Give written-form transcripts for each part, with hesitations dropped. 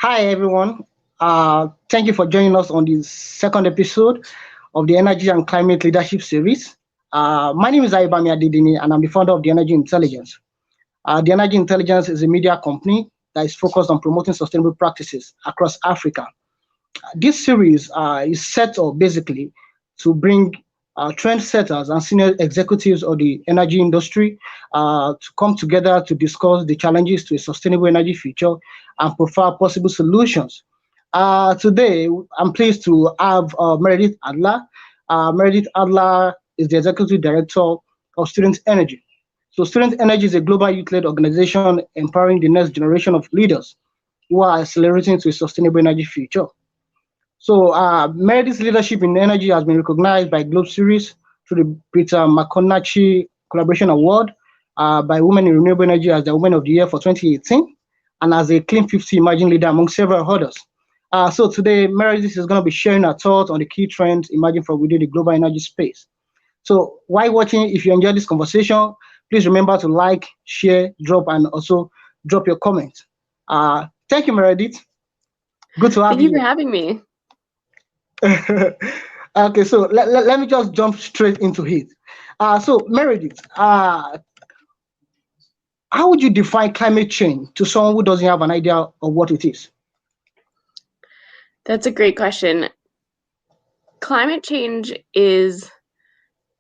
Hi, everyone. Thank you for joining us on the second episode of the Energy and Climate Leadership Series. My name is Aibami Adedini, and I'm the founder of the Energy Intelligence. The Energy Intelligence is a media company that is focused on promoting sustainable practices across Africa. This series is set up basically to bring trendsetters and senior executives of the energy industry to come together to discuss the challenges to a sustainable energy future and provide possible solutions. Today, I'm pleased to have Meredith Adler. Meredith Adler is the executive director of Student Energy. So, Student Energy is a global youth-led organization empowering the next generation of leaders who are accelerating to a sustainable energy future. So, Meredith's leadership in energy has been recognized by Globe Series through the Peter McConaughey Collaboration Award, by Women in Renewable Energy as the Woman of the Year for 2018, and as a Clean 50 emerging leader among several others. So today, Meredith is going to be sharing her thoughts on the key trends emerging from within the global energy space. So while watching, if you enjoyed this conversation, please remember to like, share, drop, and also drop your comments. Thank you, Meredith. Good to have Thank you for having me. Okay, so let me just jump straight into it. So Meredith, how would you define climate change to someone who doesn't have an idea of what it is? That's a great question. Climate change is,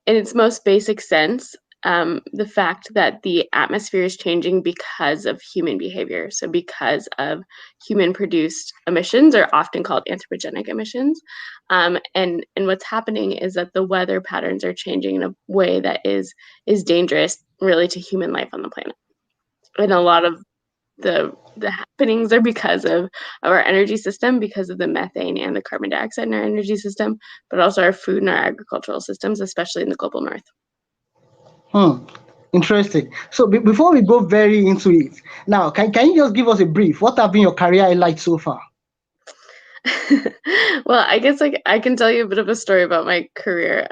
in its most basic sense, the fact that the atmosphere is changing because of human behavior. So because of human-produced emissions, are often called anthropogenic emissions. And what's happening is that the weather patterns are changing in a way that is dangerous, really, to human life on the planet. And a lot of the happenings are because of our energy system, because of the methane and the carbon dioxide in our energy system, but also our food and our agricultural systems, especially in the global north. Interesting. So before we go very into it, now can you just give us a brief? What have been your career highlights so far? Well, I guess I can tell you a bit of a story about my career.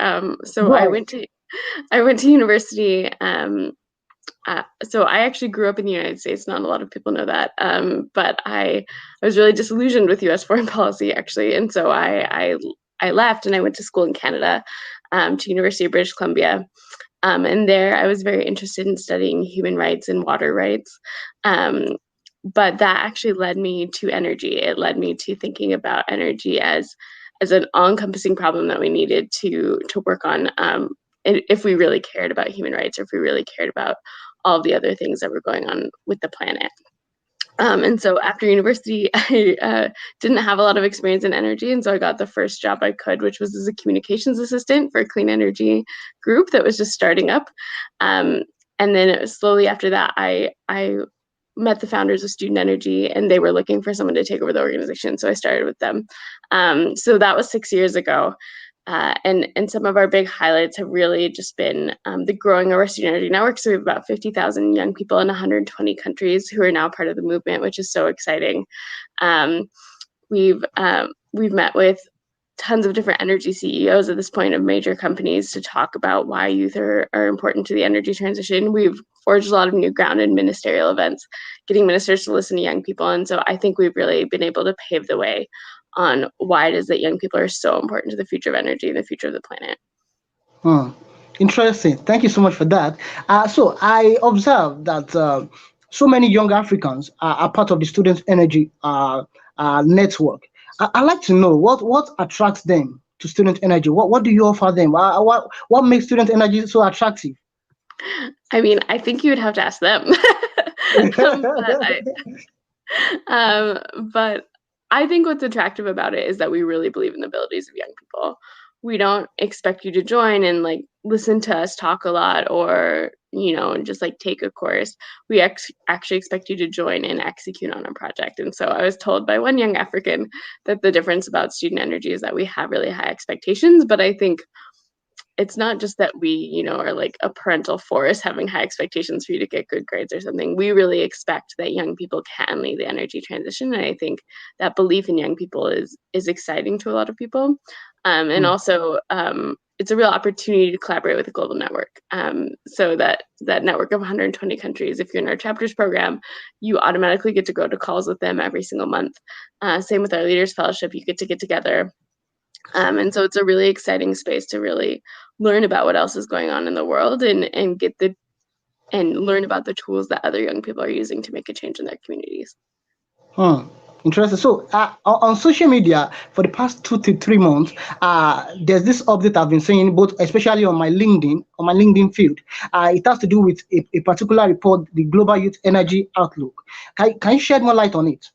So I went to university. So I actually grew up in the United States. Not a lot of people know that, but I was really disillusioned with U.S. foreign policy, actually, and so I left and I went to school in Canada, to University of British Columbia, and there I was very interested in studying human rights and water rights, but that actually led me to energy. It led me to thinking about energy as an all-encompassing problem that we needed to work on, if we really cared about human rights, or if we really cared about all the other things that were going on with the planet. And so after university, I didn't have a lot of experience in energy, and so I got the first job I could, which was as a communications assistant for a clean energy group that was just starting up. And then slowly after that, I met the founders of Student Energy, and they were looking for someone to take over the organization, so I started with them. So that was 6 years ago. And some of our big highlights have really just been the growing of our student energy network. So we have about 50,000 young people in 120 countries who are now part of the movement, which is so exciting. We've met with tons of different energy CEOs at this point of major companies to talk about why youth are important to the energy transition. We've forged a lot of new ground in ministerial events, getting ministers to listen to young people. And so I think we've really been able to pave the way on why it is that young people are so important to the future of energy and the future of the planet. Interesting. Thank you so much for that. So I observed that so many young Africans are part of the Student Energy network. I'd like to know what attracts them to Student Energy. What do you offer them? What makes Student Energy so attractive? I mean, I think you would have to ask them. But I think what's attractive about it is that we really believe in the abilities of young people. We don't expect you to join and like listen to us talk a lot, or just like take a course. We actually expect you to join and execute on a project. And so I was told by one young African that the difference about Student Energy is that we have really high expectations, but I think it's not just that we, are like a parental force having high expectations for you to get good grades or something. We really expect that young people can lead the energy transition. And I think that belief in young people is exciting to a lot of people. And also, it's a real opportunity to collaborate with a global network. So that network of 120 countries, if you're in our chapters program, you automatically get to go to calls with them every single month. Same with our Leaders Fellowship, you get together. And so it's a really exciting space to really learn about what else is going on in the world and learn about the tools that other young people are using to make a change in their communities. Interesting. So on social media for the past 2 to 3 months, there's this update I've been seeing, both especially on my LinkedIn field. It has to do with a particular report, the Global Youth Energy Outlook. Can you shed more light on it?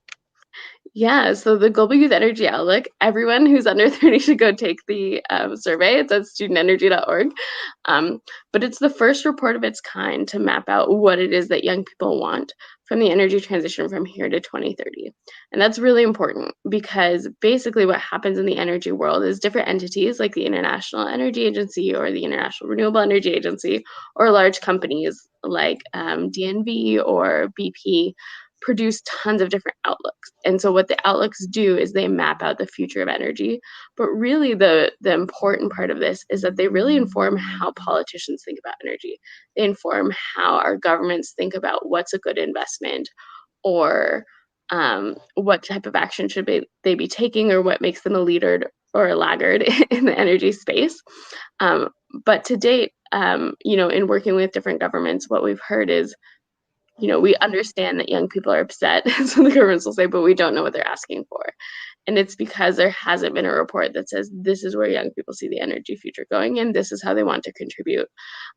Yeah, so the Global Youth Energy Outlook, everyone who's under 30 should go take the survey. It's at studentenergy.org. But it's the first report of its kind to map out what it is that young people want from the energy transition from here to 2030. And that's really important because basically what happens in the energy world is different entities like the International Energy Agency or the International Renewable Energy Agency or large companies like DNV or BP produce tons of different outlooks. And so what the outlooks do is they map out the future of energy. But really the important part of this is that they really inform how politicians think about energy. They inform how our governments think about what's a good investment or what type of action should they be taking or what makes them a leader or a laggard in the energy space. But to date, in working with different governments, what we've heard is we understand that young people are upset, so the governments will say, but we don't know what they're asking for. And it's because there hasn't been a report that says this is where young people see the energy future going and this is how they want to contribute.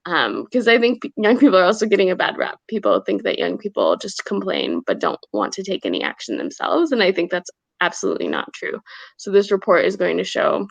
Because I think young people are also getting a bad rap. People think that young people just complain but don't want to take any action themselves. And I think that's absolutely not true. So this report is going to show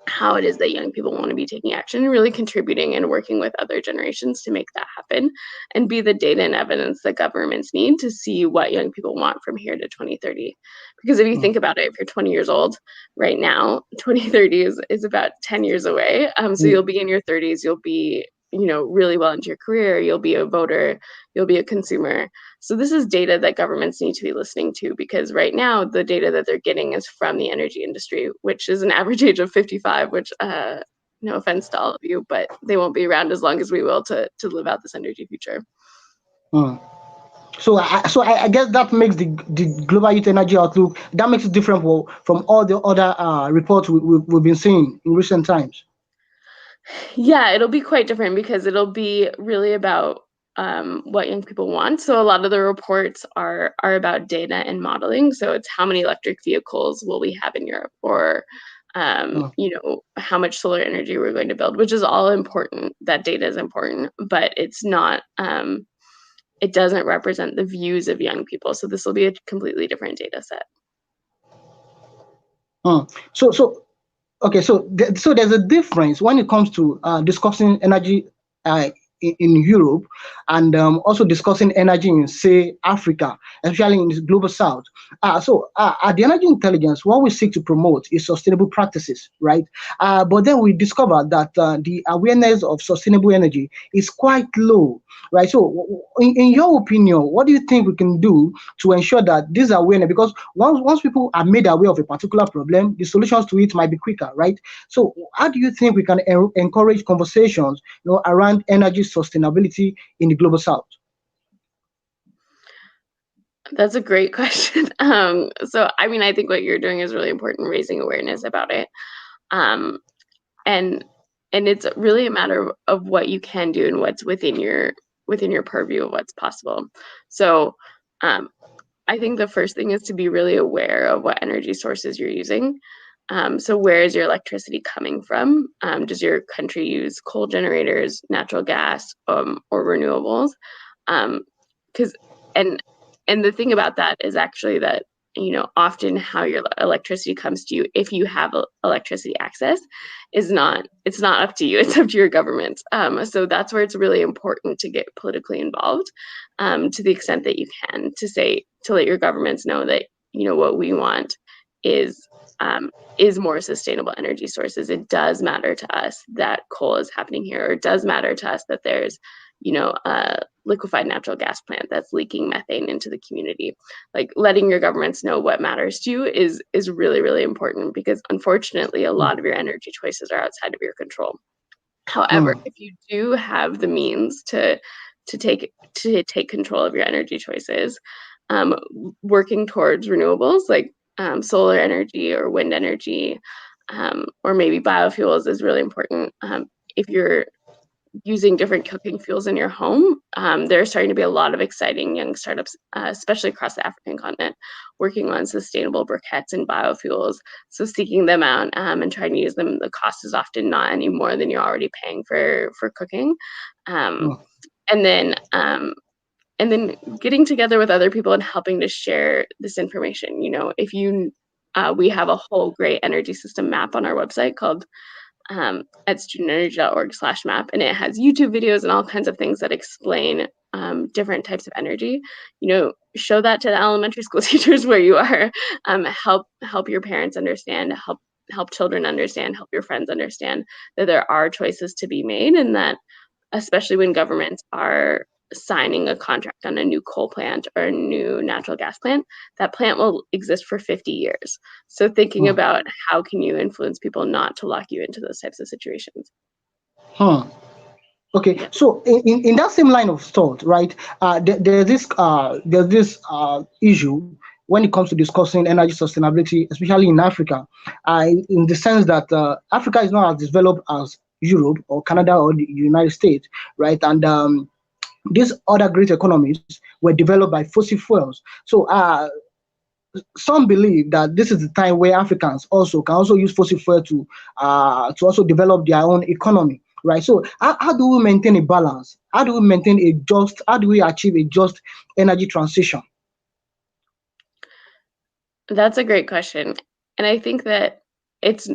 how it is that young people want to be taking action and really contributing and working with other generations to make that happen and be the data and evidence that governments need to see what young people want from here to 2030. Because if you think about it, if you're 20 years old right now, 2030 is about 10 years away. So you'll be in your 30s, you'll be really well into your career, you'll be a voter, you'll be a consumer. So this is data that governments need to be listening to because right now the data that they're getting is from the energy industry, which is an average age of 55, which no offense to all of you, but they won't be around as long as we will to live out this energy future. So I guess that makes the Global Youth Energy Outlook, that makes it different from all the other reports we've been seeing in recent times. Yeah, it'll be quite different because it'll be really about what young people want. So a lot of the reports are about data and modeling. So it's how many electric vehicles will we have in Europe, or how much solar energy we're going to build, which is all important. That data is important, but it's not. It doesn't represent the views of young people. So this will be a completely different data set. Okay, so there's a difference when it comes to discussing energy in Europe and also discussing energy in, say, Africa, especially in the global south. So at the Energy Intelligence, what we seek to promote is sustainable practices, right? But then we discover that the awareness of sustainable energy is quite low, right? So in your opinion, what do you think we can do to ensure that this awareness, because once people are made aware of a particular problem, the solutions to it might be quicker, right? So how do you think we can encourage conversations around energy sustainability in the global south? That's a great question. So I think what you're doing is really important, raising awareness about it. And it's really a matter of what you can do and what's within your purview of what's possible. So I think the first thing is to be really aware of what energy sources you're using. So where is your electricity coming from? Does your country use coal generators, natural gas, or renewables? And the thing about that is actually that, often how your electricity comes to you, if you have electricity access, it's not up to you, it's up to your government. So that's where it's really important to get politically involved, to the extent that you can, to let your governments know that, what we want is more sustainable energy sources. It does matter to us that coal is happening here, or it does matter to us that there's liquefied natural gas plant that's leaking methane into the community. Like letting your governments know what matters to you is really, really important, because unfortunately a lot of your energy choices are outside of your control. However, if you do have the means to take control of your energy choices, working towards renewables like solar energy or wind energy, or maybe biofuels is really important. If you're using different cooking fuels in your home, there's starting to be a lot of exciting young startups, especially across the African continent, working on sustainable briquettes and biofuels. So seeking them out and trying to use them, the cost is often not any more than you're already paying for cooking. And then getting together with other people and helping to share this information. If we have a whole great energy system map on our website called at studentenergy.org/map, and it has YouTube videos and all kinds of things that explain different types of energy. Show that to the elementary school teachers where you are. Help your parents understand, help children understand, help your friends understand that there are choices to be made, and that especially when governments are signing a contract on a new coal plant or a new natural gas plant, that plant will exist for 50 years. So thinking about how can you influence people not to lock you into those types of situations. Okay, so in that same line of thought, right? There's this issue when it comes to discussing energy sustainability, especially in Africa, in the sense that Africa is not as developed as Europe or Canada or the United States, right? And these other great economies were developed by fossil fuels. So some believe that this is the time where Africans can also use fossil fuel to also develop their own economy, right? So how do we maintain a balance? How do we achieve a just energy transition? That's a great question. And I think that it's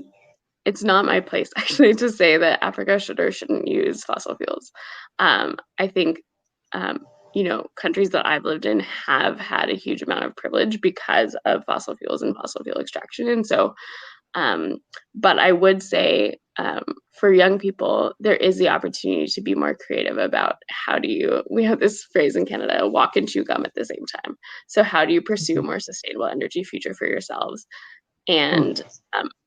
not my place actually to say that Africa should or shouldn't use fossil fuels. I think countries that I've lived in have had a huge amount of privilege because of fossil fuels and fossil fuel extraction. And so, but I would say for young people, there is the opportunity to be more creative about we have this phrase in Canada, walk and chew gum at the same time. So how do you pursue a more sustainable energy future for yourselves and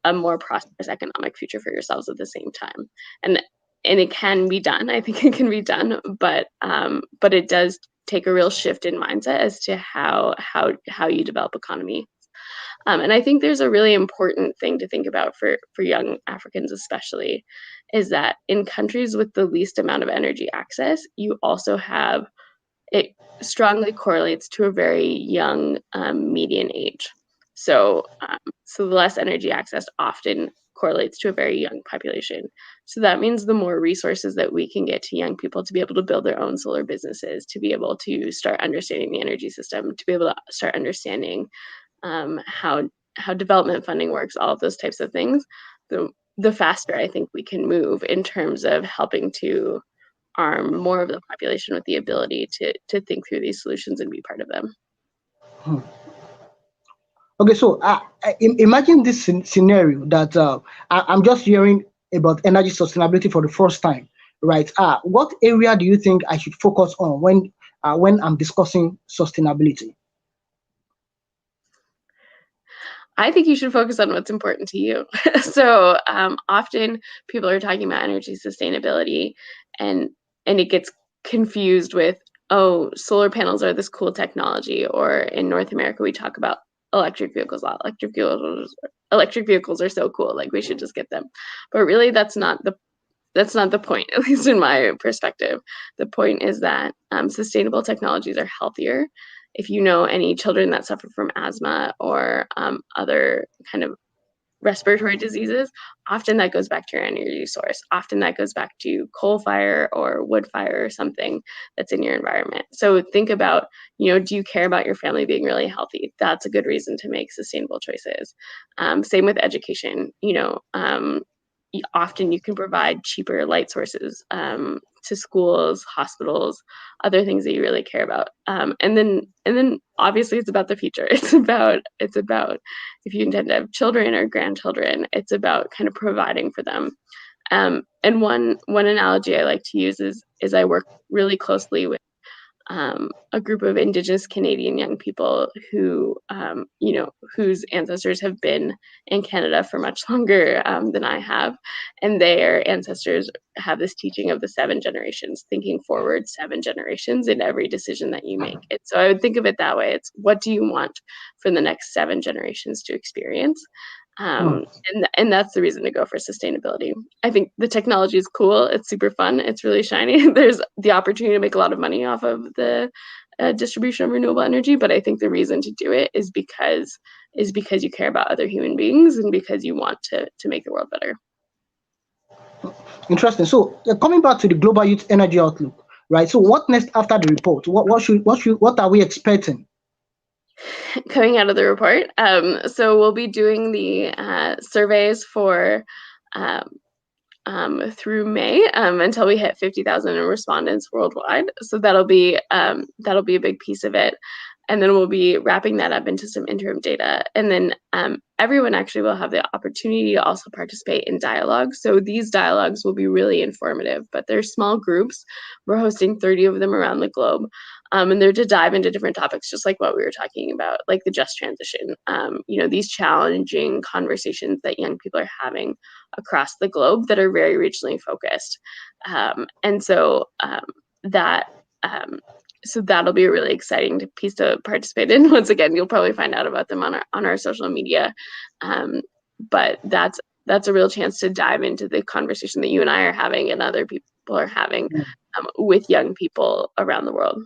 a more prosperous economic future for yourselves at the same time? And it can be done. I think it can be done, but it does take a real shift in mindset as to how you develop economy. And I think there's a really important thing to think about for young Africans especially, is that in countries with the least amount of energy access, you also have, it strongly correlates to a very young median age. So the less energy access often correlates to a very young population. So that means the more resources that we can get to young people to be able to build their own solar businesses, to be able to start understanding the energy system, to be able to start understanding how development funding works, all of those types of things, the faster I think we can move in terms of helping to arm more of the population with the ability to think through these solutions and be part of them. Okay, so imagine this scenario that I'm just hearing about energy sustainability for the first time, right? What area do you think I should focus on when I'm discussing sustainability? I think you should focus on what's important to you. So often people are talking about energy sustainability and it gets confused with, oh, solar panels are this cool technology, or in North America we talk about electric vehicles. Electric vehicles are so cool, like we should just get them. But really that's not the point, at least in my perspective. The point is that sustainable technologies are healthier. If you know any children that suffer from asthma or other kind of respiratory diseases, often that goes back to your energy source. Often that goes back to coal fire or wood fire or something that's in your environment. So think about, do you care about your family being really healthy? That's a good reason to make sustainable choices. Same with education. Often you can provide cheaper light sources to schools, hospitals, other things that you really care about. And then obviously it's about the future. It's about if you intend to have children or grandchildren, it's about kind of providing for them. And one analogy I like to use is is I work really closely with a group of Indigenous Canadian young people who, whose ancestors have been in Canada for much longer than I have. And their ancestors have this teaching of the 7 generations, thinking forward 7 generations in every decision that you make. And so I would think of it that way. It's what do you want for the next 7 generations to experience? And that's the reason to go for sustainability. I think the technology is cool. It's super fun. It's really shiny. There's the opportunity to make a lot of money off of the distribution of renewable energy. But I think the reason to do it is because you care about other human beings and because you want to make the world better. Interesting. So coming back to the Global Youth Energy Outlook, right? So what next after the report? What are we expecting? Coming out of the report. So we'll be doing the surveys for through May until we hit 50,000 respondents worldwide. So that'll be a big piece of it. And then we'll be wrapping that up into some interim data. And then everyone actually will have the opportunity to also participate in dialogues. So these dialogues will be really informative, but they're small groups. We're hosting 30 of them around the globe. And they're to dive into different topics, just like what we were talking about, like the just transition, these challenging conversations that young people are having across the globe that are very regionally focused. So that'll be a really exciting piece to participate in. Once again, you'll probably find out about them on our social media. But that's a real chance to dive into the conversation that you and I are having and other people are having with young people around the world.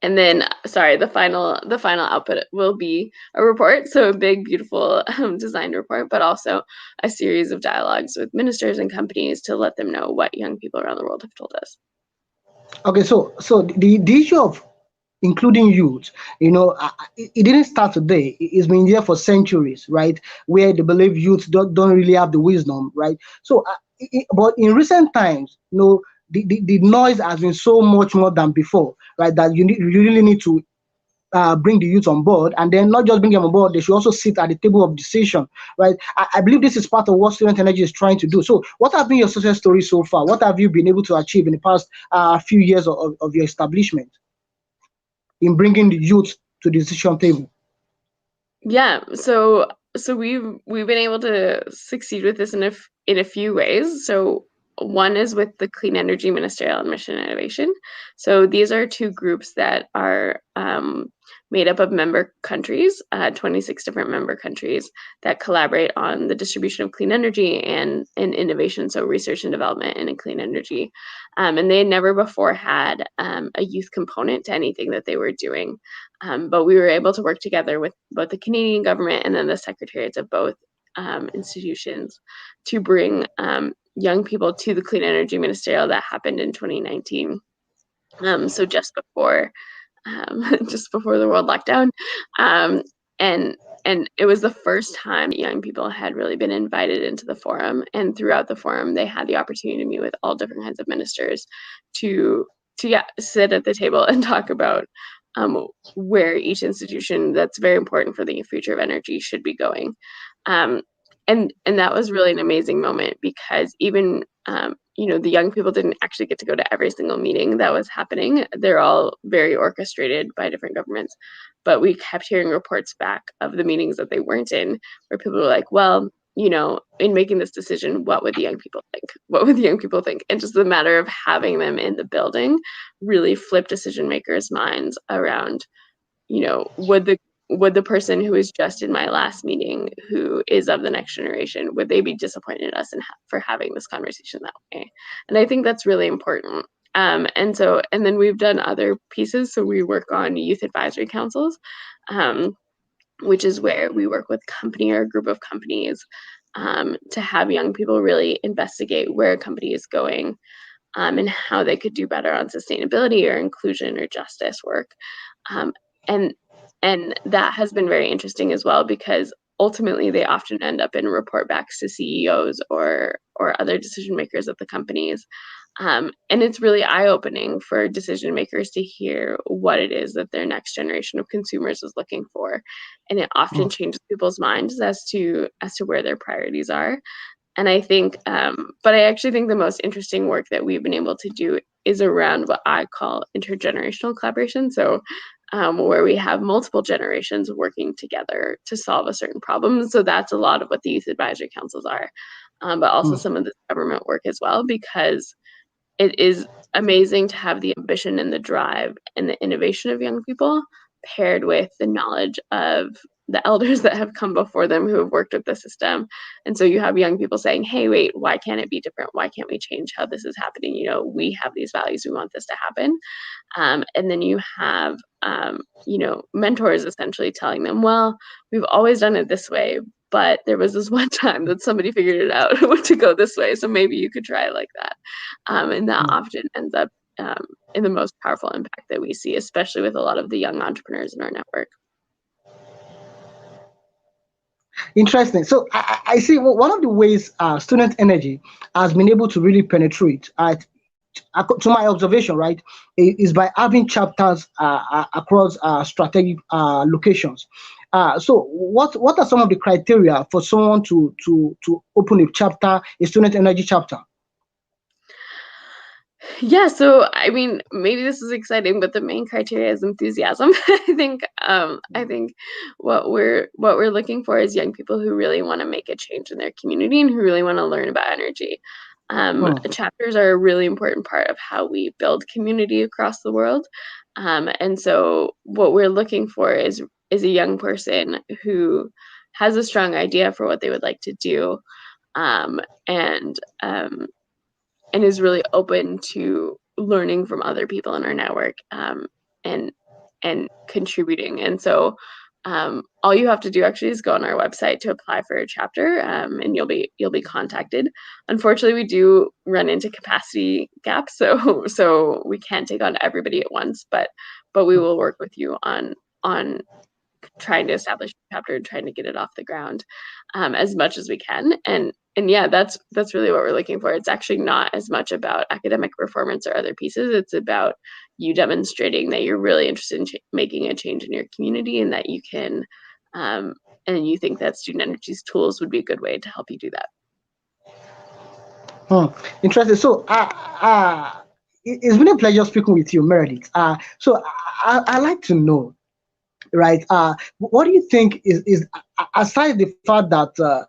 And then, the final output will be a report, so a big, beautiful designed report, but also a series of dialogues with ministers and companies to let them know what young people around the world have told us. Okay, so the issue of including youth, it didn't start today. It's been here for centuries, right? Where they believe youth don't really have the wisdom, right? So, but in recent times, the noise has been so much more than before, right? That you really need to bring the youth on board, and then not just bring them on board, they should also sit at the table of decision, right? I believe this is part of what Student Energy is trying to do. So what have been your success stories so far? What have you been able to achieve in the past few years of your establishment in bringing the youth to the decision table? Yeah, so we've been able to succeed with this in a few ways. So one is with the Clean Energy Ministerial and Mission Innovation. So these are 2 groups that are made up of member countries, 26 different member countries that collaborate on the distribution of clean energy and innovation, so research and development in clean energy. And they had never before had a youth component to anything that they were doing. But we were able to work together with both the Canadian government and then the secretariats of both institutions to bring young people to the Clean Energy Ministerial that happened in 2019. So just before the world lockdown. And it was the first time young people had really been invited into the forum. And throughout the forum, they had the opportunity to meet with all different kinds of ministers to sit at the table and talk about where each institution that's very important for the future of energy should be going. And that was really an amazing moment because even the young people didn't actually get to go to every single meeting that was happening. They're all very orchestrated by different governments, but we kept hearing reports back of the meetings that they weren't in, where people were like, well, in making this decision, what would the young people think? What would the young people think? And just the matter of having them in the building really flipped decision makers' minds around, would the person who was just in my last meeting, who is of the next generation, would they be disappointed in us for having this conversation that way? And I think that's really important. And then we've done other pieces. So we work on youth advisory councils, which is where we work with company or a group of companies to have young people really investigate where a company is going and how they could do better on sustainability or inclusion or justice work. And that has been very interesting as well, because ultimately they often end up in report backs to CEOs or other decision makers at the companies. And it's really eye-opening for decision makers to hear what it is that their next generation of consumers is looking for. And it often changes people's minds as to where their priorities are. And I think, but I actually think the most interesting work that we've been able to do is around what I call intergenerational collaboration. So where we have multiple generations working together to solve a certain problem. So that's a lot of what the youth advisory councils are, but also some of the government work as well, because it is amazing to have the ambition and the drive and the innovation of young people paired with the knowledge of the elders that have come before them who have worked with the system. And so you have young people saying, hey, wait, why can't it be different? Why can't we change how this is happening? You know, we have these values, we want this to happen. And then you have, you know, mentors essentially telling them, well, we've always done it this way, but there was this one time that somebody figured it out to go this way. So maybe you could try it like that. And that often ends up in the most powerful impact that we see, especially with a lot of the young entrepreneurs in our network. Interesting. So I see one of the ways student energy has been able to really penetrate, to my observation, right, is by having chapters across strategic locations. So what are some of the criteria for someone to open a chapter, a student energy chapter? Yeah, so I mean, maybe this is exciting, but the main criteria is enthusiasm. I think what we're looking for is young people who really want to make a change in their community and who really want to learn about energy. Chapters are a really important part of how we build community across the world. And so what we're looking for is a young person who has a strong idea for what they would like to do, and is really open to learning from other people in our network, and contributing. And so all you have to do actually is go on our website to apply for a chapter, and you'll be contacted. Unfortunately, we do run into capacity gaps, so we can't take on everybody at once, but we will work with you on trying to establish a chapter and trying to get it off the ground as much as we can. And yeah, that's really what we're looking for. It's actually not as much about academic performance or other pieces. It's about you demonstrating that you're really interested in making a change in your community, and that you can, and you think that student energy's tools would be a good way to help you do that. Interesting. So it's been a pleasure speaking with you, Meredith. So I like to know, right? What do you think is aside the fact that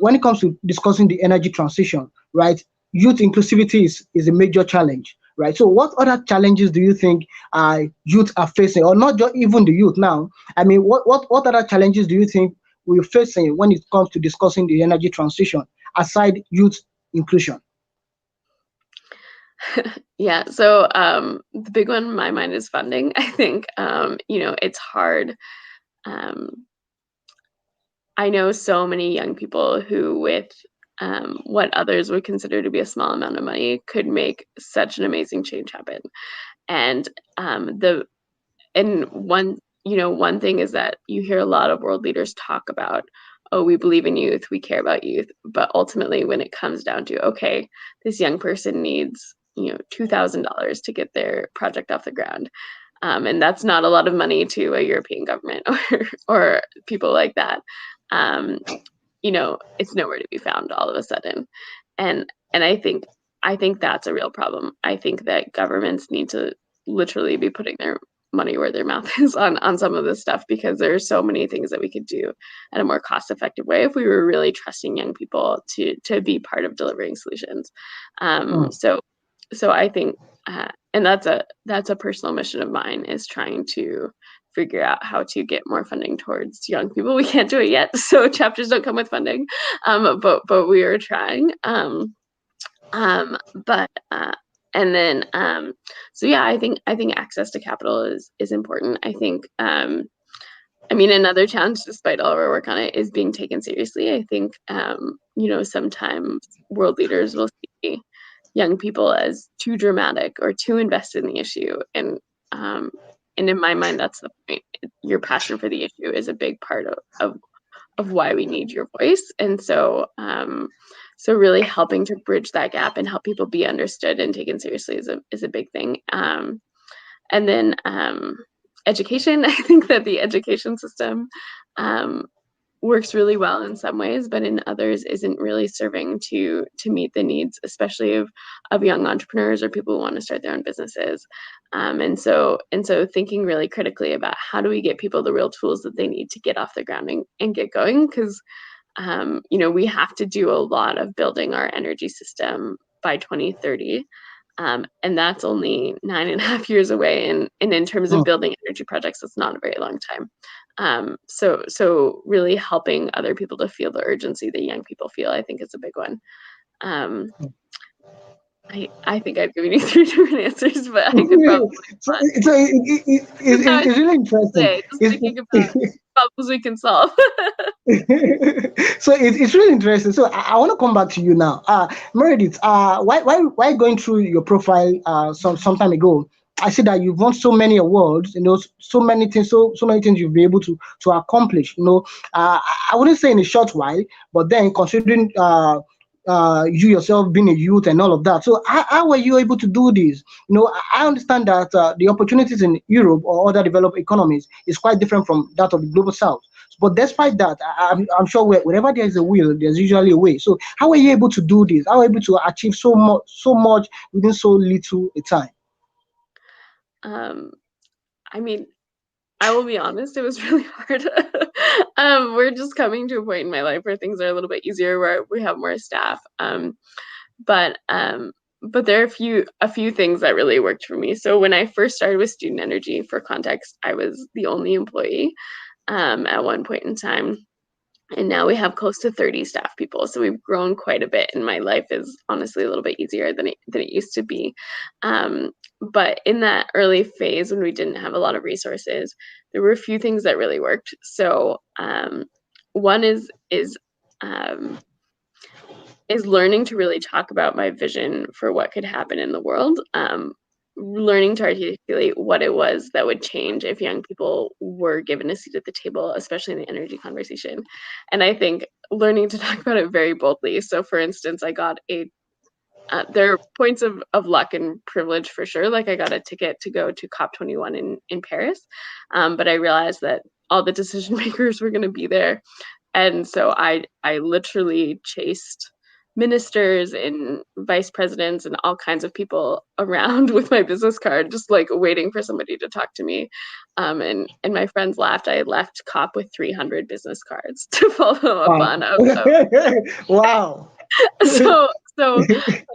when it comes to discussing the energy transition, right, youth inclusivity is a major challenge, right? So what other challenges do you think youth are facing, or not just even the youth now? I mean, what other challenges do you think we're facing when it comes to discussing the energy transition aside youth inclusion? Yeah, so the big one in my mind is funding. I think you know, it's hard. I know so many young people who, with what others would consider to be a small amount of money, could make such an amazing change happen. And one thing is that you hear a lot of world leaders talk about, oh, we believe in youth, we care about youth, but ultimately when it comes down to, okay, this young person needs, you know, $2,000 to get their project off the ground. And that's not a lot of money to a European government or people like that. You know, it's nowhere to be found all of a sudden. And I think that's a real problem. I think that governments need to literally be putting their money where their mouth is on some of this stuff, because there are so many things that we could do in a more cost-effective way if we were really trusting young people to be part of delivering solutions. So I think, and that's a personal mission of mine, is trying to figure out how to get more funding towards young people. We can't do it yet, so chapters don't come with funding, but we are trying. And then so yeah, I think access to capital is important. I think I mean, another challenge, despite all of our work on it, is being taken seriously. I think you know, sometimes world leaders will see young people as too dramatic or too invested in the issue, and in my mind, that's the point. Your passion for the issue is a big part of why we need your voice. And so so really helping to bridge that gap and help people be understood and taken seriously is a big thing. And then education. I think that the education system works really well in some ways, but in others isn't really serving to meet the needs, especially of young entrepreneurs or people who want to start their own businesses. And so thinking really critically about how do we get people the real tools that they need to get off the ground and get going, because we have to do a lot of building our energy system by 2030. And that's only 9.5 years away. And in terms of building energy projects, it's not a very long time. So really helping other people to feel the urgency that young people feel, I think, is a big one. I think I've given you 3 different answers, but I could probably. It's really interesting. Just thinking about problems we can solve. So it's really interesting. So I want to come back to you now, Meredith. Why going through your profile some time ago, I see that you've won so many awards, so many things, so many things you've been able to accomplish. I wouldn't say in a short while, but then considering you yourself being a youth and all of that. So how were you able to do this? I understand that the opportunities in Europe or other developed economies is quite different from that of the global South. But despite that, I'm sure wherever there is a will, there's usually a way. So how were you able to do this? How were you able to achieve so much within so little a time? I mean, I will be honest, it was really hard. We're just coming to a point in my life where things are a little bit easier, where we have more staff. But there are a few things that really worked for me. So when I first started with Student Energy, for context, I was the only employee at one point in time. And now we have close to 30 staff people. So we've grown quite a bit, and my life is honestly a little bit easier than it used to be. But in that early phase, when we didn't have a lot of resources, there were a few things that really worked. So one is learning to really talk about my vision for what could happen in the world. Learning to articulate what it was that would change if young people were given a seat at the table, especially in the energy conversation. And I think learning to talk about it very boldly. So for instance, I got there are points of luck and privilege for sure. Like I got a ticket to go to COP21 in Paris, but I realized that all the decision makers were going to be there. And so I literally chased ministers and vice presidents and all kinds of people around with my business card, just like waiting for somebody to talk to me. And my friends laughed. I left COP with 300 business cards to follow up on. Wow. So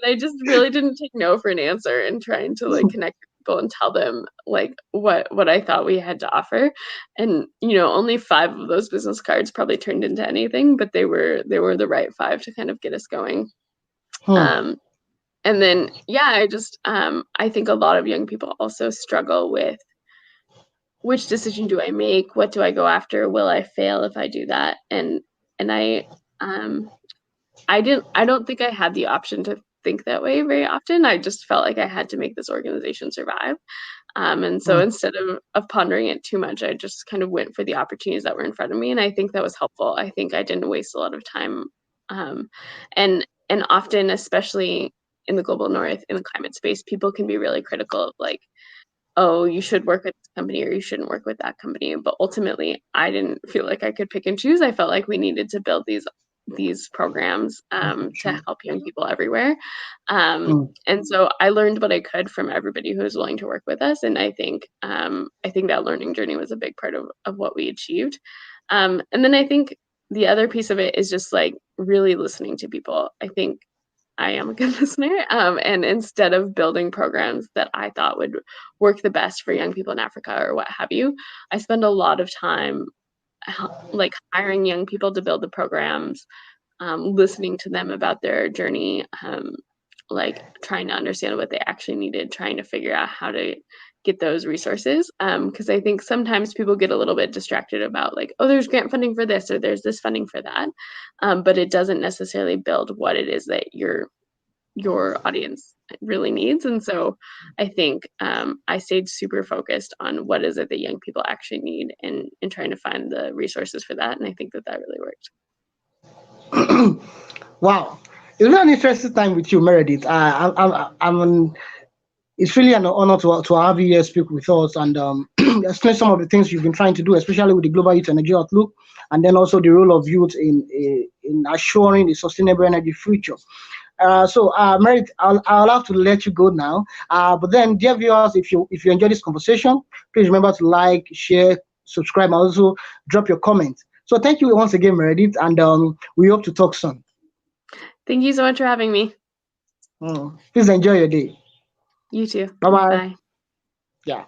I just really didn't take no for an answer, and trying to like connect with people and tell them like what I thought we had to offer. And only 5 of those business cards probably turned into anything, but they were the right 5 to kind of get us going. And then I just I think a lot of young people also struggle with, which decision do I make? What do I go after? Will I fail if I do that? And I don't think I had the option to think that way very often. I just felt like I had to make this organization survive. And so instead of pondering it too much, I just kind of went for the opportunities that were in front of me. And I think that was helpful. I think I didn't waste a lot of time. And often, especially in the global north, in the climate space, people can be really critical of like, oh, you should work with this company or you shouldn't work with that company. But ultimately, I didn't feel like I could pick and choose. I felt like we needed to build these programs to help young people everywhere. And so I learned what I could from everybody who was willing to work with us. And I think that learning journey was a big part of what we achieved. And then I think the other piece of it is just like really listening to people. I think I am a good listener. And instead of building programs that I thought would work the best for young people in Africa or what have you, I spend a lot of time like hiring young people to build the programs, listening to them about their journey, like trying to understand what they actually needed, trying to figure out how to get those resources. Because I think sometimes people get a little bit distracted about like, oh, there's grant funding for this or there's this funding for that. But it doesn't necessarily build what it is that your audience really needs. And so I think I stayed super focused on what is it that young people actually need and trying to find the resources for that. And I think that really worked. Wow. It's really an interesting time with you, Meredith. It's really an honor to have you here speak with us. And explain some of the things you've been trying to do, especially with the Global Youth Energy Outlook, and then also the role of youth in assuring a sustainable energy future. Meredith, I'll have to let you go now. But then, dear viewers, if you enjoy this conversation, please remember to like, share, subscribe, and also drop your comments. So thank you once again, Meredith, and we hope to talk soon. Thank you so much for having me. Please enjoy your day. You too. Bye-bye. Bye. Yeah.